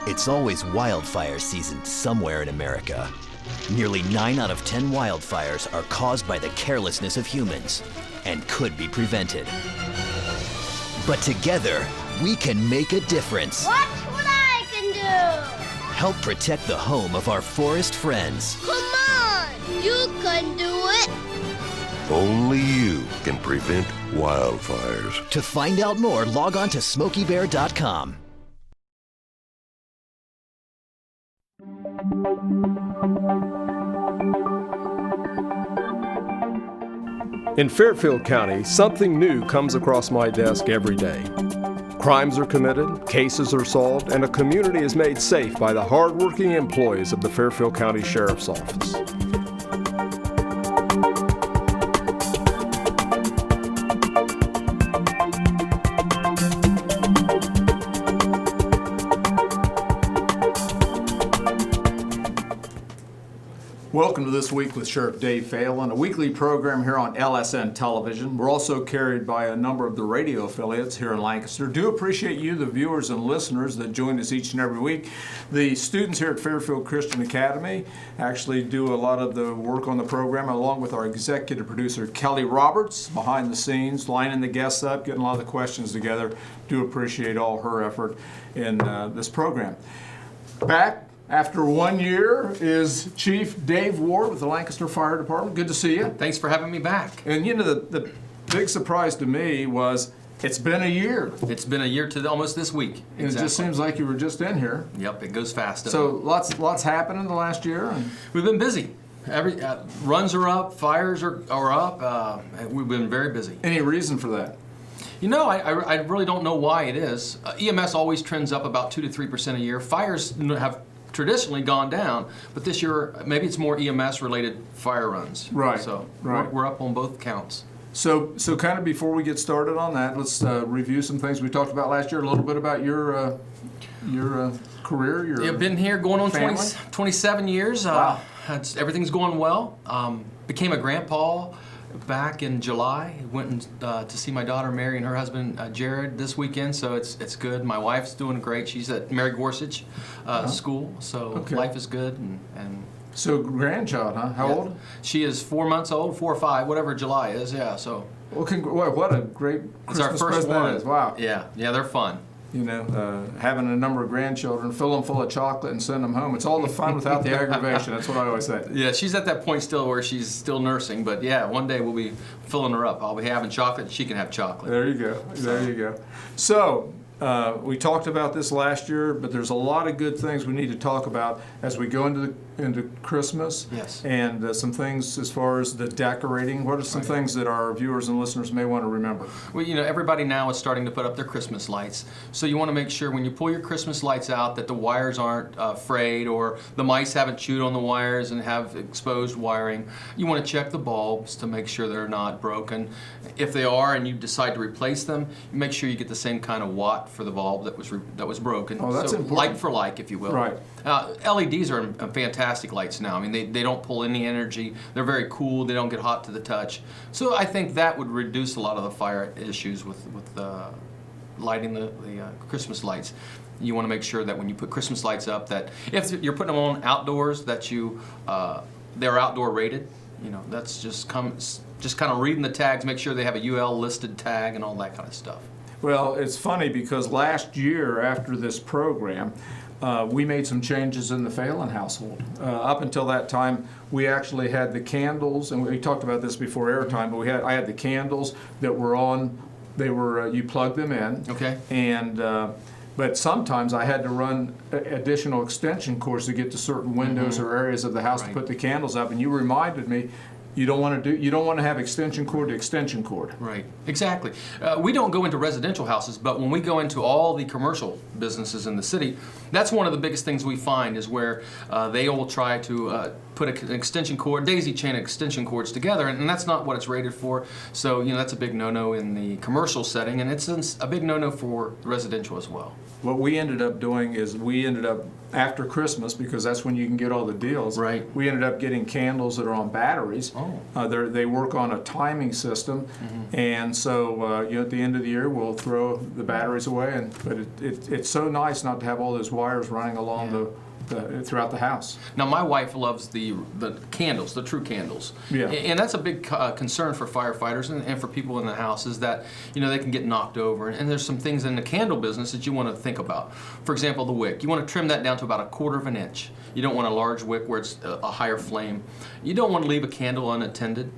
It's always wildfire season somewhere in America. Nearly 9 out of 10 wildfires are caused by the carelessness of humans and could be prevented. But together, we can make a difference. Watch what I can do! Help protect the home of our forest friends. Come on! You can do it! Only you can prevent wildfires. To find out more, log on to SmokeyBear.com. In Fairfield County, something new comes across my desk every day. Crimes are committed, cases are solved, and a community is made safe by the hardworking employees of the Fairfield County Sheriff's Office. Welcome to This Week with Sheriff Dave Phelan, a weekly program here on LSN Television. We're also carried by a number of the radio affiliates here in Lancaster. Do appreciate you, the viewers and listeners that join us each and every week. The students here at Fairfield Christian Academy actually do a lot of the work on the program, along with our executive producer, Kelly Roberts, behind the scenes, lining the guests up, getting a lot of the questions together. Do appreciate all her effort in this program. Back after 1 year is Chief Dave Ward with the Lancaster Fire Department. Good to see you. Thanks for having me back. And you know, the big surprise to me was it's been a year. It's been a year to almost this week. And It just seems like you were just in here. Yep, it goes fast. So lots happened in the last year. And we've been busy. Runs are up, fires are up. We've been very busy. Any reason for that? You know, I really don't know why it is. EMS always trends up about 2 to 3% a year. Fires have traditionally gone down, but this year maybe it's more EMS related fire runs. Right. So right. We're up on both counts. So kind of before we get started on that, let's review some things we talked about last year. A little bit about your career. I've been here going on 27 years. Wow. Everything's going well. Became a grandpa back in July. Went to see my daughter Mary and her husband Jared this weekend, so it's good. My wife's doing great. She's at Mary Gorsuch school, so life is good. And so grandchild, huh? How old? She is 4 months old, 4 or 5, whatever July is. Yeah. So. Well, what a great Christmas it's our first present one. that is. Wow. Yeah, they're fun. You know, having a number of grandchildren, fill them full of chocolate and send them home. It's all the fun without the aggravation. That's what I always say. Yeah, she's at that point still where she's still nursing, but yeah, one day we'll be filling her up. I'll be having chocolate, and she can have chocolate. There you go. There you go. So, we talked about this last year, but there's a lot of good things we need to talk about as we go into Christmas. Yes. And some things as far as the decorating. What are some things that our viewers and listeners may want to remember? Well, you know, everybody now is starting to put up their Christmas lights. So you want to make sure when you pull your Christmas lights out that the wires aren't frayed or the mice haven't chewed on the wires and have exposed wiring. You want to check the bulbs to make sure they're not broken. If they are and you decide to replace them, make sure you get the same kind of watt for the bulb that was broken. Oh, that's so important. Like for like, if you will. Right. LEDs are fantastic lights now. I mean, they don't pull any energy. They're very cool. They don't get hot to the touch. So I think that would reduce a lot of the fire issues with lighting the Christmas lights. You want to make sure that when you put Christmas lights up, that if you're putting them on outdoors, that they're outdoor rated. You know, that's just kind of reading the tags, make sure they have a UL listed tag and all that kind of stuff. Well, it's funny because last year after this program, we made some changes in the Phelan household. Up until that time, we actually had the candles, and we talked about this before airtime, but I had the candles that were on. They were you plug them in. Okay. And but sometimes I had to run additional extension cords to get to certain windows or areas of the house to put the candles up. And you reminded me. You don't want to have extension cord to extension cord. Right, exactly. We don't go into residential houses, but when we go into all the commercial businesses in the city, that's one of the biggest things we find is where they will try to put an extension cord, daisy chain extension cords together, and that's not what it's rated for. So, you know, that's a big no-no in the commercial setting, and it's a big no-no for residential as well. what we ended up doing is after Christmas, because that's when you can get all the deals. Right. We ended up getting candles that are on batteries. Oh. They work on a timing system, and so at the end of the year we'll throw the batteries away. But it's so nice not to have all those wires running along throughout the house. Now, my wife loves the candles, the true candles. Yeah. And that's a big concern for firefighters and for people in the house, is that, they can get knocked over. And there's some things in the candle business that you want to think about. For example, the wick. You want to trim that down to about 1/4 of an inch. You don't want a large wick where it's a higher flame. You don't want to leave a candle unattended.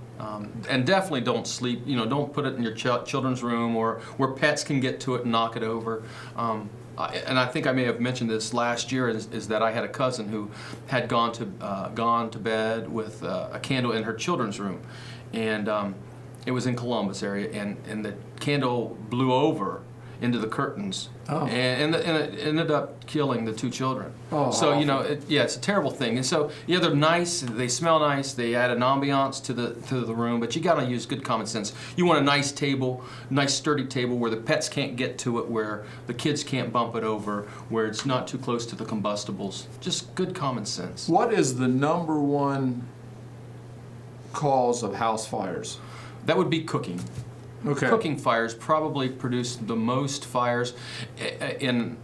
And definitely don't sleep, don't put it in your children's room or where pets can get to it and knock it over. And I think I may have mentioned this last year, is that I had a cousin who had gone to bed with a candle in her children's room, and it was in Columbus area, and the candle blew over into the curtains, and it ended up killing the 2 children. Oh, so awful. it's a terrible thing. And so they're nice, they smell nice, they add an ambiance to the room, but you got to use good common sense. You want a nice table, nice sturdy table where the pets can't get to it, where the kids can't bump it over, where it's not too close to the combustibles. Just good common sense. What is the number one cause of house fires? That would be cooking. Okay. Cooking fires probably produce the most fires in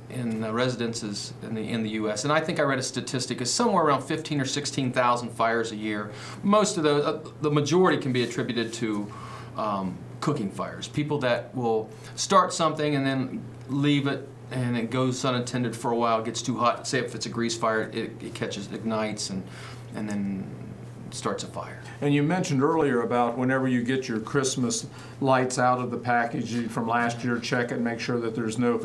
residences in the U.S. And I think I read a statistic is somewhere around 15 or 16,000 fires a year. Most of those, the majority, can be attributed to cooking fires. People that will start something and then leave it, and it goes unattended for a while, gets too hot. Say if it's a grease fire, it ignites and then starts a fire. And you mentioned earlier about whenever you get your Christmas lights out of the package from last year, check it and make sure that there's no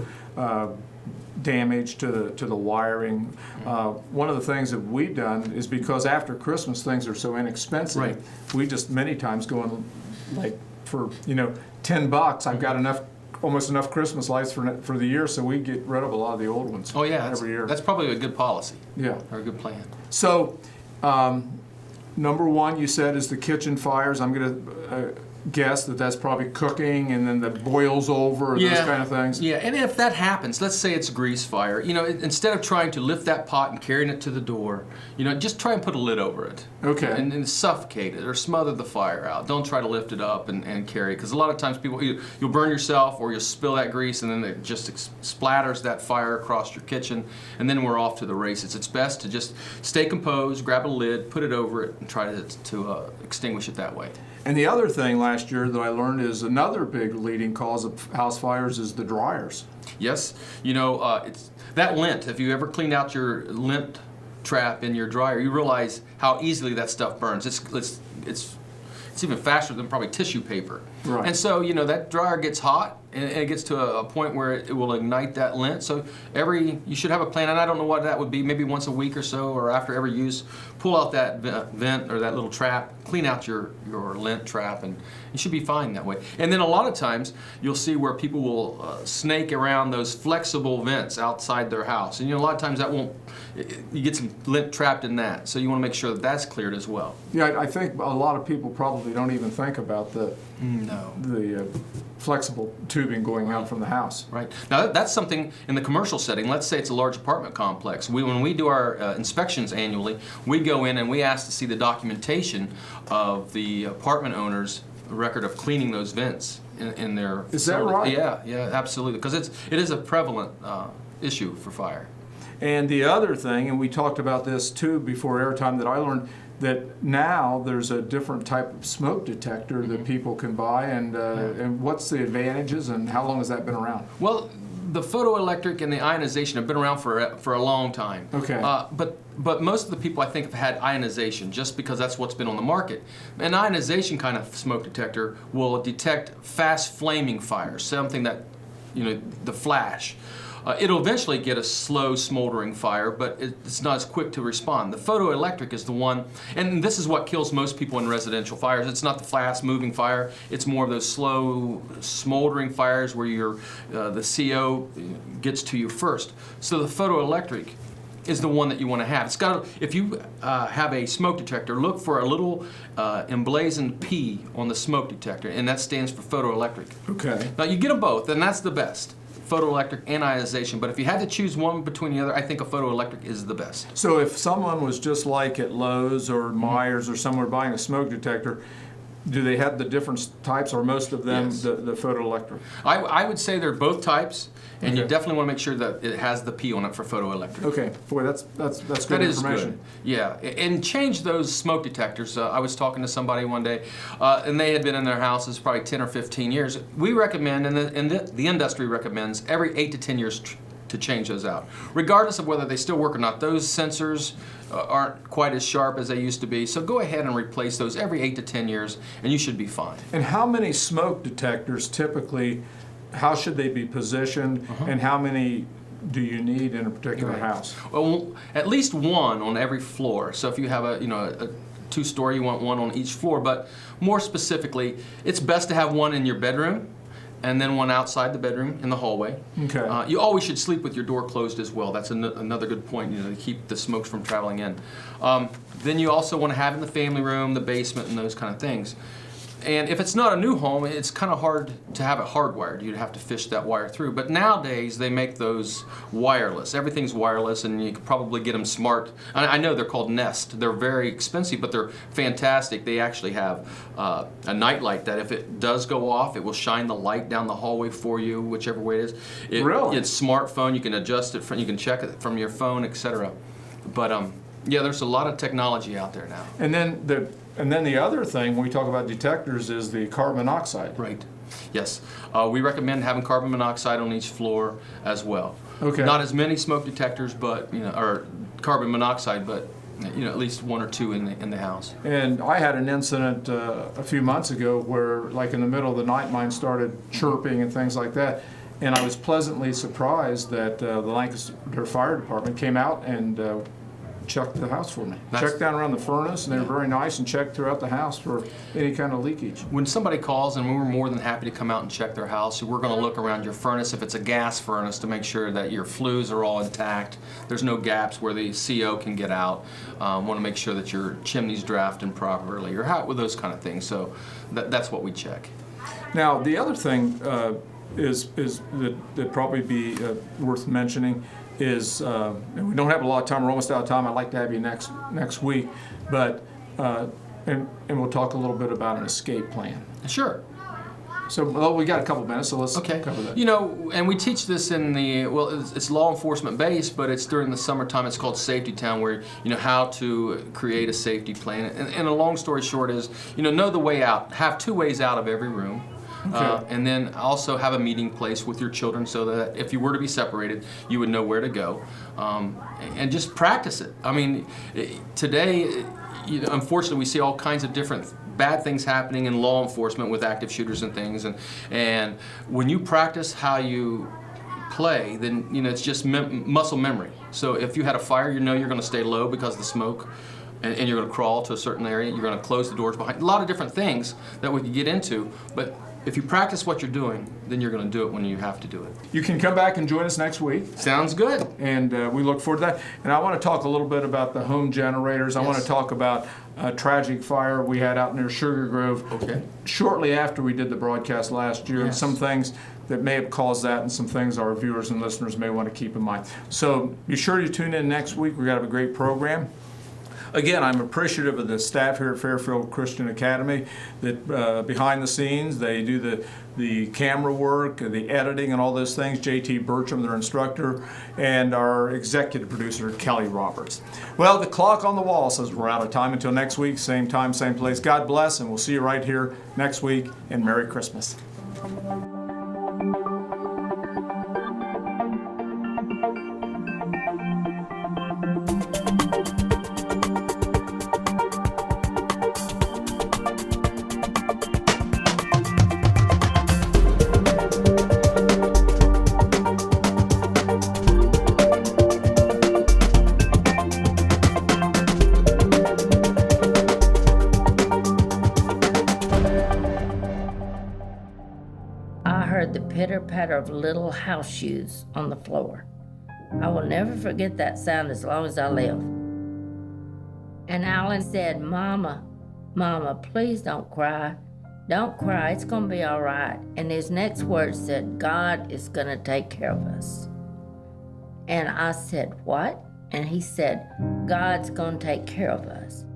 damage to the wiring. One of the things that we've done is, because after Christmas things are so inexpensive, Right. we just many times go in, for $10, I've got almost enough Christmas lights for the year, so we get rid of a lot of the old ones. Oh yeah, every year. That's probably a good policy. Yeah. Or a good plan. So, number one, you said, is the kitchen fires. I'm going to guess that that's probably cooking, and then that boils over, or those kind of things. Yeah, and if that happens, let's say it's a grease fire, instead of trying to lift that pot and carrying it to the door, just try and put a lid over it. Okay. And suffocate it or smother the fire out. Don't try to lift it up and carry it, because a lot of times people, you'll burn yourself or you'll spill that grease, and then it just splatters that fire across your kitchen, and then we're off to the races. It's best to just stay composed, grab a lid, put it over it, and try to extinguish it that way. And the other thing last year that I learned is another big leading cause of house fires is the dryers. Yes, it's that lint. If you ever cleaned out your lint trap in your dryer, you realize how easily that stuff burns. It's even faster than probably tissue paper. Right. And so that dryer gets hot, and it gets to a point where it will ignite that lint. So you should have a plan, and I don't know what that would be. Maybe once a week or so, or after every use, pull out that vent or that little trap, clean out your lint trap, and you should be fine that way. And then a lot of times you'll see where people will snake around those flexible vents outside their house, and a lot of times you get some lint trapped in that. So you want to make sure that that's cleared as well. Yeah, I think a lot of people probably don't even think about the flexible tubing going out from the house. Right. Now that's something in the commercial setting. Let's say it's a large apartment complex. When we do our inspections annually, we go in and we ask to see the documentation of the apartment owner's record of cleaning those vents in their Is that right? Yeah, absolutely. Because it is a prevalent issue for fire. And the other thing, and we talked about this too before airtime, that I learned that now there's a different type of smoke detector that people can buy, and what's the advantages, and how long has that been around? Well, the photoelectric and the ionization have been around for a long time. Okay. But most of the people, I think, have had ionization just because that's what's been on the market. An ionization kind of smoke detector will detect fast flaming fires, something that, the flash. It'll eventually get a slow smoldering fire, but it's not as quick to respond. The photoelectric is the one, and this is what kills most people in residential fires. It's not the fast moving fire, it's more of those slow smoldering fires where the CO gets to you first. So the photoelectric is the one that you want to have. It's got. If you have a smoke detector, look for a little emblazoned P on the smoke detector, and that stands for photoelectric. Okay. Now you get them both, and that's the best. photoelectric and ionization. But if you had to choose one between the other, I think a photoelectric is the best. So if someone was just like at Lowe's or Myers or somewhere buying a smoke detector, do they have the different types, or most of them Yes. the photoelectric? I would say they're both types, and you Okay. definitely want to make sure that it has the P on it for photoelectric. Okay, boy, that's good That is information. good. Yeah, and change those smoke detectors. I was talking to somebody one day, and they had been in their houses probably 10 or 15 years. We recommend, and the industry recommends, every 8 to 10 years to change those out, regardless of whether they still work or not. Those sensors aren't quite as sharp as they used to be, so go ahead and replace those every 8 to 10 years, and you should be fine. And how many smoke detectors typically, how should they be positioned, and how many do you need in a particular Right. house? Well, at least one on every floor. So if you have a two-story, you want one on each floor. But more specifically, it's best to have one in your bedroom, and then one outside the bedroom in the hallway. Okay. You always should sleep with your door closed as well. That's another good point, to keep the smokes from traveling in. Then you also want to have in the family room, the basement, and those kind of things. And if it's not a new home, it's kind of hard to have it hardwired. You'd have to fish that wire through. But nowadays, they make those wireless. Everything's wireless, and you could probably get them smart. I know they're called Nest. They're very expensive, but they're fantastic. They actually have a night light that if it does go off, it will shine the light down the hallway for you, whichever way it is. Really? It's smartphone. You can adjust it, you can check it from your phone, etc. But yeah, there's a lot of technology out there now. And then the other thing when we talk about detectors is the carbon monoxide. Right. Yes. We recommend having carbon monoxide on each floor as well. Okay. Not as many smoke detectors, but or carbon monoxide, but at least one or two in the house. And I had an incident a few months ago where, like in the middle of the night, mine started chirping and things like that. And I was pleasantly surprised that the Lancaster Fire Department came out and checked the house for me. Checked down around the furnace, and they were very nice, and checked throughout the house for any kind of leakage. When somebody calls, and we're more than happy to come out and check their house, we're going to look around your furnace, if it's a gas furnace, to make sure that your flues are all intact. There's no gaps where the CO can get out. Want to make sure that your chimney's drafting properly, or how, with those kind of things. So that's what we check. Now, the other thing is that probably be worth mentioning is, and we don't have a lot of time, we're almost out of time. I'd like to have you next week, but and we'll talk a little bit about an escape plan. Sure. So, well, we got a couple minutes, so let's Okay. cover that. And we teach this in it's law enforcement based, but it's during the summertime. It's called Safety Town, where how to create a safety plan. And a long story short is, know the way out. Have 2 ways out of every room. Okay. And then also have a meeting place with your children, so that if you were to be separated, you would know where to go, and just practice it. I mean, today, unfortunately, we see all kinds of different bad things happening in law enforcement with active shooters and things, and when you practice how you play, then it's just muscle memory. So if you had a fire, you're going to stay low because of the smoke. And you're going to crawl to a certain area. You're going to close the doors behind. A lot of different things that we can get into. But if you practice what you're doing, then you're going to do it when you have to do it. You can come back and join us next week. Sounds good. And we look forward to that. And I want to talk a little bit about the home generators. I want to talk about a tragic fire we had out near Sugar Grove shortly after we did the broadcast last year, and some things that may have caused that, and some things our viewers and listeners may want to keep in mind. So be sure to tune in next week. We're going to have a great program. Again, I'm appreciative of the staff here at Fairfield Christian Academy that behind the scenes, they do the camera work, the editing, and all those things. J.T. Bertram, their instructor, and our executive producer, Kelly Roberts. Well, the clock on the wall says we're out of time. Until next week, same time, same place. God bless, and we'll see you right here next week, and Merry Christmas. I heard the pitter-patter of little house shoes on the floor. I will never forget that sound as long as I live. And Alan said, "Mama, Mama, please don't cry. Don't cry, it's gonna be all right. And his next words said, God is gonna take care of us. And I said, what? And he said, God's gonna take care of us.